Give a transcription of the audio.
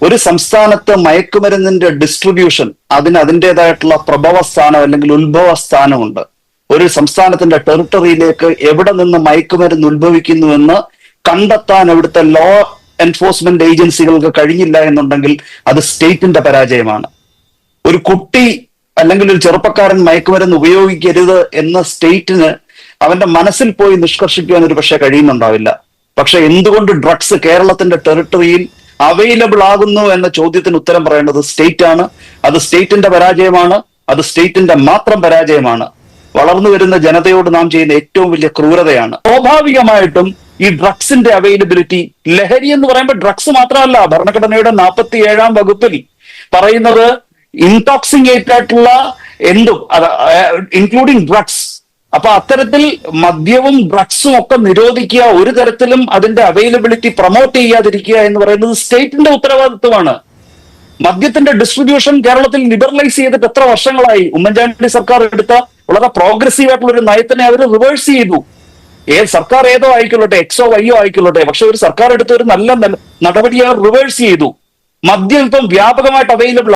ഒരു സംസ്ഥാനത്ത് മയക്കുമരുന്നിന്റെ ഡിസ്ട്രിബ്യൂഷൻ അതിന് അതിൻ്റെതായിട്ടുള്ള പ്രഭവ സ്ഥാനം അല്ലെങ്കിൽ ഉത്ഭവ സ്ഥാനമുണ്ട്. ഒരു സംസ്ഥാനത്തിന്റെ ടെറിട്ടറിയിലേക്ക് എവിടെ നിന്ന് മയക്കുമരുന്ന് ഉത്ഭവിക്കുന്നുവെന്ന് കണ്ടെത്താൻ അവിടുത്തെ ലോ എൻഫോഴ്സ്മെന്റ് ഏജൻസികൾക്ക് കഴിഞ്ഞില്ല എന്നുണ്ടെങ്കിൽ അത് സ്റ്റേറ്റിന്റെ പരാജയമാണ്. ഒരു കുട്ടി അല്ലെങ്കിൽ ഒരു ചെറുപ്പക്കാരൻ മയക്കുമരുന്ന് ഉപയോഗിക്കരുത് എന്ന സ്റ്റേറ്റിന് അവന്റെ മനസ്സിൽ പോയി നിഷ്കർഷിക്കുവാൻ ഒരു പക്ഷേ കഴിയുന്നുണ്ടാവില്ല. പക്ഷെ എന്തുകൊണ്ട് ഡ്രഗ്സ് കേരളത്തിന്റെ ടെറിട്ടറിയിൽ അവൈലബിൾ ആകുന്നു എന്ന ചോദ്യത്തിന് ഉത്തരം പറയേണ്ടത് സ്റ്റേറ്റ് ആണ്. അത് സ്റ്റേറ്റിന്റെ പരാജയമാണ്. അത് സ്റ്റേറ്റിന്റെ മാത്രം പരാജയമാണ്. വളർന്നു വരുന്ന ജനതയോട് നാം ചെയ്യുന്ന ഏറ്റവും വലിയ ക്രൂരതയാണ്. സ്വാഭാവികമായിട്ടും ഈ ഡ്രഗ്സിന്റെ അവൈലബിലിറ്റി, ലഹരി എന്ന് പറയുമ്പോൾ ഡ്രഗ്സ് മാത്രമല്ല, ഭരണഘടനയുടെ 47-ാം വകുപ്പിൽ പറയുന്നത് ഇൻടോക്സിക്കേറ്റ് ആയിട്ടുള്ള എന്തും, ഇൻക്ലൂഡിങ് ഡ്രഗ്സ്. അപ്പൊ അത്തരത്തിൽ മദ്യവും ഡ്രഗ്സും ഒക്കെ നിരോധിക്കുക, ഒരു തരത്തിലും അതിന്റെ അവൈലബിലിറ്റി പ്രൊമോട്ട് ചെയ്യാതിരിക്കുക എന്ന് പറയുന്നത് സ്റ്റേറ്റിന്റെ ഉത്തരവാദിത്വമാണ്. മദ്യത്തിന്റെ ഡിസ്ട്രിബ്യൂഷൻ കേരളത്തിൽ ലിബറലൈസ് ചെയ്തിട്ട് എത്ര വർഷങ്ങളായി? ഉമ്മൻചാണ്ടി സർക്കാർ എടുത്ത വളരെ പ്രോഗ്രസീവ് ആയിട്ടുള്ള ഒരു നയത്തിനെ അവർ റിവേഴ്സ് ചെയ്തു. സർക്കാർ ഏതോ ആയിക്കൊള്ളട്ടെ, എക്സോ വൈയോ ആയിക്കൊള്ളട്ടെ, പക്ഷെ ഒരു സർക്കാർ എടുത്ത ഒരു നല്ല നടപടിയെ റിവേഴ്സ് ചെയ്തു. മദ്യം ഇപ്പം വ്യാപകമായിട്ട് അവൈലബിൾ